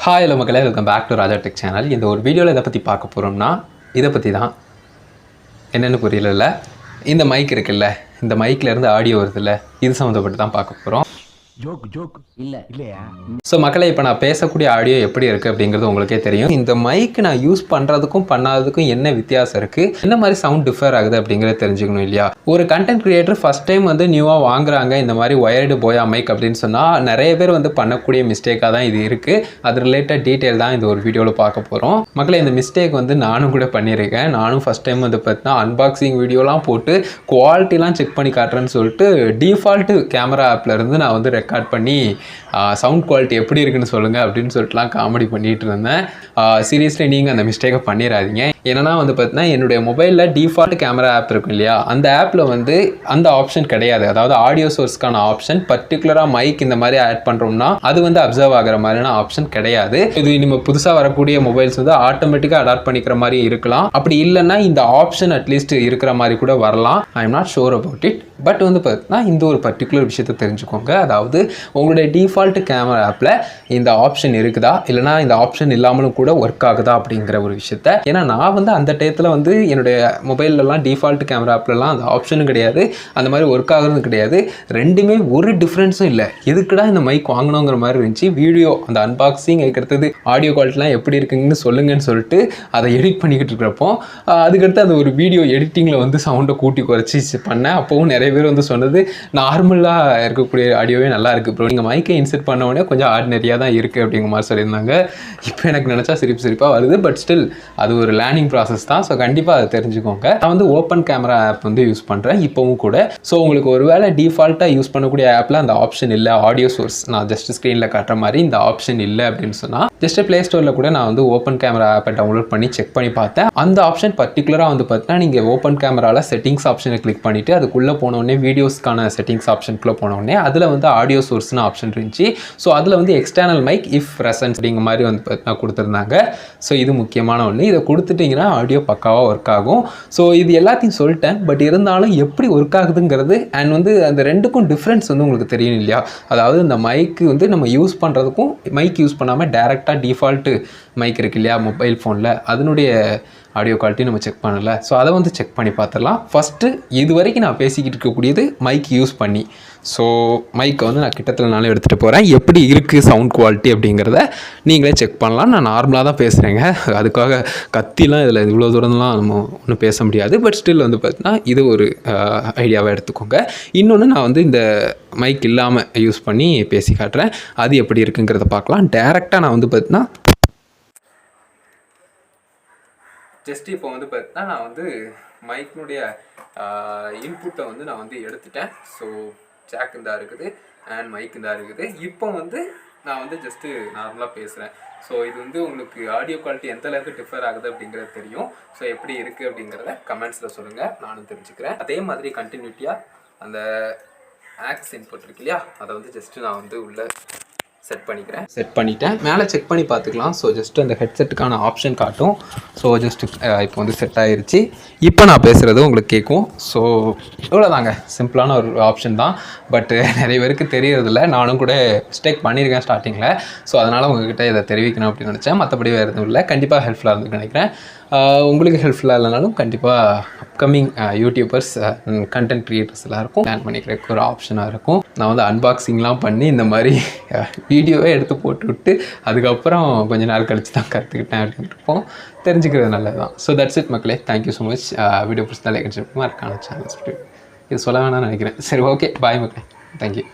Hi hello மக்களே, welcome back to Raja tech channel. இந்த ஒரு வீடியோவில் எதை பற்றி பார்க்க போகிறோம்னா, இதை பற்றி தான். என்னென்னு புரியல. இந்த மைக் இருக்குல்ல, இந்த மைக்லேருந்து ஆடியோ வருதுல்ல, இது சம்மந்தப்பட்டு தான் பார்க்க போகிறோம். ஜோக் இல்லையா? ஸோ மக்களை, இப்போ நான் பேசக்கூடிய ஆடியோ எப்படி இருக்குது அப்படிங்கிறது உங்களுக்கே தெரியும். இந்த மைக் நான் யூஸ் பண்ணுறதுக்கும் பண்ணாததுக்கும் என்ன வித்தியாசம் இருக்குது, என்ன மாதிரி சவுண்ட் டிஃபர் ஆகுது அப்படிங்கிறத தெரிஞ்சுக்கணும் இல்லையா? ஒரு கண்டென்ட் கிரியேட்டர் ஃபஸ்ட் டைம் வந்து நியூவாக வாங்குறாங்க இந்த மாதிரி ஒயர்டு போயா மைக் அப்படின்னு சொன்னால், நிறைய பேர் வந்து பண்ணக்கூடிய மிஸ்டேக்காக தான் இது இருக்குது. அது ரிலேட்டட் டீட்டெயில் தான் இந்த ஒரு வீடியோவில் பார்க்க போகிறோம். மக்களை, இந்த மிஸ்டேக் வந்து நானும் கூட பண்ணியிருக்கேன். நானும் ஃபஸ்ட் டைம் வந்து பார்த்தீங்கன்னா அன்பாக்சிங் வீடியோலாம் போட்டு குவாலிட்டிலாம் செக் பண்ணி காட்டுறேன்னு சொல்லிட்டு டிஃபால்ட்டு கேமரா ஆப்லேருந்து நான் வந்து ரெக்கார்ட் பண்ணி சவுண்ட் குவாலிட்டி எப்படி இருக்குன்னு சொல்லுங்கள் அப்படின்னு சொல்லிட்டுலாம் காமெடி பண்ணிகிட்டு இருந்தேன். சீரியஸ்லி நீங்கள் அந்த மிஸ்டேக்கை பண்ணிடாதீங்க. ஏன்னா வந்து பார்த்தீங்கன்னா என்னுடைய மொபைலில் டிஃபால்ட் கேமரா ஆப் இருக்கும் இல்லையா, அந்த ஆப்பில் வந்து அந்த ஆப்ஷன் கிடையாது. அதாவது ஆடியோ சோர்ஸ்க்கான ஆப்ஷன் பர்டிகுலராக மைக் இந்த மாதிரி ஆட் பண்ணுறோம்னா அது வந்து அப்சர்வ் ஆகிற மாதிரியான ஆப்ஷன் கிடையாது. இது நம்ம புதுசாக வரக்கூடிய மொபைல்ஸ் வந்து ஆட்டோமேட்டிக்காக அடாப்ட் பண்ணிக்கிற மாதிரி இருக்கலாம். அப்படி இல்லைன்னா இந்த ஆப்ஷன் அட்லீஸ்ட் இருக்கிற மாதிரி கூட வரலாம். I am not sure about it. But வந்து பார்த்தீங்கன்னா இந்த ஒரு பர்டிகுலர் விஷயத்தை தெரிஞ்சுக்கோங்க. அதாவது உங்களுடைய டிஃபால்ட் கேமரா ஆப்பில் இந்த ஆப்ஷன் இருக்குதா, இல்லைனா இந்த ஆப்ஷன் இல்லாமலும் கூட ஒர்க் ஆகுதா அப்படிங்கிற ஒரு விஷயத்த. ஏன்னா நான் வந்து அந்த டயத்தில் வந்து என்னுடைய மொபைல்லலாம் டிஃபால்ட் கேமரா ஆப்லலாம் அந்த ஆப்ஷனும் கிடையாது, அந்த மாதிரி ஒர்க் ஆகுறது கிடையாது. ரெண்டுமே ஒரு டிஃப்ரென்ஸும் இல்லை. எதுக்குடா இந்த மைக் வாங்கணுங்கிற மாதிரி இருந்துச்சு. வீடியோ அந்த அன்பாக்சிங் அதுக்கடுத்தது ஆடியோ குவாலிட்டிலாம் எப்படி இருக்குங்கன்னு சொல்லுங்கன்னு சொல்லிட்டு அதை எடிட் பண்ணிக்கிட்டு இருக்கிறப்போ, அதுக்கடுத்து அந்த ஒரு வீடியோ எடிட்டிங்கில் வந்து சவுண்டை கூட்டி குறைச்சி பண்ணேன். அப்போவும் நிறைய பேர் வந்து சொன்னது நார்மலாக இருக்கக்கூடிய ஆடியோவே நல்லா இருக்குது ப்ரோ, நீங்கள் மைக்கை இன்செர்ட் பண்ண உடனே கொஞ்சம் ஆர்டினரியாக தான் இருக்குது அப்படிங்கிற மாதிரி சொல்லியிருந்தாங்க. இப்போ எனக்கு நினச்சா சிரிப்பாக வருது. பட் ஸ்டில் அது ஒரு லேர்னிங் ப்ராசஸ் தான். ஸோ கண்டிப்பாக அதை தெரிஞ்சுக்கோங்க. நான் வந்து ஓப்பன் கேமரா ஆப் வந்து யூஸ் பண்ணுறேன் இப்போவும் கூட. ஸோ உங்களுக்கு ஒரு வேளை டிஃபால்ட்டாக யூஸ் பண்ணக்கூடிய ஆப்பில் அந்த ஆப்ஷன் இல்லை, ஆடியோ சோர்ஸ் நான் ஜஸ்ட் ஸ்க்ரீனில் காட்டுற மாதிரி இந்த ஆப்ஷன் இல்லை அப்படின்னு சொன்னால், ஜஸ்ட் ப்ளே ஸ்டோரில் கூட நான் வந்து ஓப்பன் கேமரா ஆப்பை டவுன்லோட் பண்ணி செக் பண்ணி பார்த்தேன். அந்த ஆப்ஷன் பர்டிகுலராக வந்து பார்த்தீங்கன்னா நீங்கள் ஓப்பன் கேமராவில் செட்டிங்ஸ் ஆப்ஷனை கிளிக் பண்ணிவிட்டு அதுக்குள்ளே போனோடனே வீடியோஸ்க்கான செட்டிங்ஸ் ஆப்ஷனுக்குள்ளே போனோடனே அதில் வந்து ஆடியோ சோர்ஸ்னு ஆப்ஷன் இருந்துச்சு. ஸோ அதில் வந்து எக்ஸ்டர்னல் மைக் இஃப் ப்ரெசன்ட் அப்படிங்கிற மாதிரி வந்து பார்த்தீங்கன்னா கொடுத்துருந்தாங்க. ஸோ இது முக்கியமான ஒன்று. இதை கொடுத்துட்டிங்கன்னா ஆடியோ பக்காவாக ஒர்க் ஆகும். ஸோ இது எல்லாத்தையும் சொல்லிட்டேன். பட் இருந்தாலும் எப்படி ஒர்க் ஆகுதுங்கிறது அண்ட் வந்து அந்த ரெண்டுக்கும் டிஃப்ரென்ஸ் வந்து உங்களுக்கு தெரியும் இல்லையா? அதாவது இந்த மைக்கு வந்து நம்ம யூஸ் பண்ணுறதுக்கும் மைக் யூஸ் பண்ணாமல் டேரெக்டாக டிஃபால்ட்டு மைக் இருக்கு இல்லையா மொபைல் ஃபோனில், அதனுடைய ஆடியோ குவாலிட்டி நம்ம செக் பண்ணல. ஸோ அதை வந்து செக் பண்ணி பார்த்துடலாம். ஃபஸ்ட்டு இது வரைக்கும் நான் பேசிக்கிட்டு இருக்கக்கூடியது மைக் யூஸ் பண்ணி. ஸோ மைக்கை வந்து நான் கிட்டத்தில் நானே எடுத்துகிட்டு போகிறேன். எப்படி இருக்குது சவுண்ட் குவாலிட்டி அப்படிங்கிறத நீங்களே செக் பண்ணலாம். நான் நார்மலாக தான் பேசுகிறேங்க, அதுக்காக கத்திலாம் இதில் இவ்வளோ தூரம்லாம் நம்ம ஒன்றும் பேச முடியாது. பட் ஸ்டில் வந்து பார்த்தீங்கன்னா இது ஒரு ஐடியாவாக எடுத்துக்கோங்க. இன்னொன்று நான் வந்து இந்த மைக் இல்லாமல் யூஸ் பண்ணி பேசி காட்டுறேன். அது எப்படி இருக்குங்கிறத பார்க்கலாம். டேரெக்டாக நான் வந்து பார்த்தீங்கன்னா ஜஸ்ட் இப்போ வந்து பார்த்தீங்கன்னா நான் வந்து மைக்கினுடைய இன்புட்டை வந்து நான் வந்து எடுத்துட்டேன். ஸோ ஜாக் இந்த இருக்குது அண்ட் மைக் இந்த இருக்குது. இப்போ வந்து நான் வந்து ஜஸ்ட்டு நார்மலாக பேசுகிறேன். ஸோ இது வந்து உங்களுக்கு ஆடியோ குவாலிட்டி எந்த அளவுக்கு டிஃபர் ஆகுது அப்படிங்கிறது தெரியும். ஸோ எப்படி இருக்குது அப்படிங்கிறத கமெண்ட்ஸில் சொல்லுங்கள், நானும் தெரிஞ்சுக்கிறேன். அதே மாதிரி கண்டினியூட்டியாக அந்த ஆக்ஸ் இன்புட் இருக்கு இல்லையா, அதை வந்து ஜஸ்ட்டு நான் வந்து உள்ள செட் பண்ணிட்டேன். மேலே செக் பண்ணி பார்த்துக்கலாம். ஸோ ஜஸ்ட் அந்த ஹெட்செட்டுக்கான ஆப்ஷன் காட்டும். ஸோ ஜஸ்ட்டு இப்போ வந்து செட் ஆகிருச்சு. இப்போ நான் பேசுகிறது உங்களுக்கு கேட்கும். ஸோ இவ்வளோதாங்க, சிம்பிளான ஒரு ஆப்ஷன் தான். பட் நிறைய பேருக்கு தெரியறதில்ல. நானும் கூட மிஸ்டேக் பண்ணியிருக்கேன் ஸ்டார்டிங்கில். ஸோ அதனால் உங்கள்கிட்ட இதை தெரிவிக்கணும் அப்படின்னு நினச்சேன். மற்றபடி வேறு எதுவும் இல்லை. கண்டிப்பாக ஹெல்ப்ஃபுல்லாக இருந்துன்னு நினைக்கிறேன். உங்களுக்கு ஹெல்ப்ஃபுல்லாக இல்லைனாலும் கண்டிப்பாக அப்கமிங் யூடியூபர்ஸ் கண்டென்ட் க்ரியேட்டர்ஸ் எல்லாருக்கும் பிளான் பண்ணிக்கிறதுக்கு ஒரு ஆப்ஷனாக இருக்கும். நான் வந்து அன்பாக்சிங்லாம் பண்ணி இந்த மாதிரி வீடியோவே எடுத்து போட்டு விட்டு அதுக்கப்புறம் கொஞ்சம் நாள் கழித்து தான் கற்றுக்கிட்டேன் அப்படின்ட்டு தெரிஞ்சுக்கிறது நல்லது தான். ஸோ தட்ஸ் இட் மக்களே. Thank you so much. வீடியோ பிடிச்சா லைக் மறக்கான சேனல்ஸ் இது சொல்ல வேணாம்னு நினைக்கிறேன். சரி, ஓகே, பாய் மக்களே. தேங்க்யூ.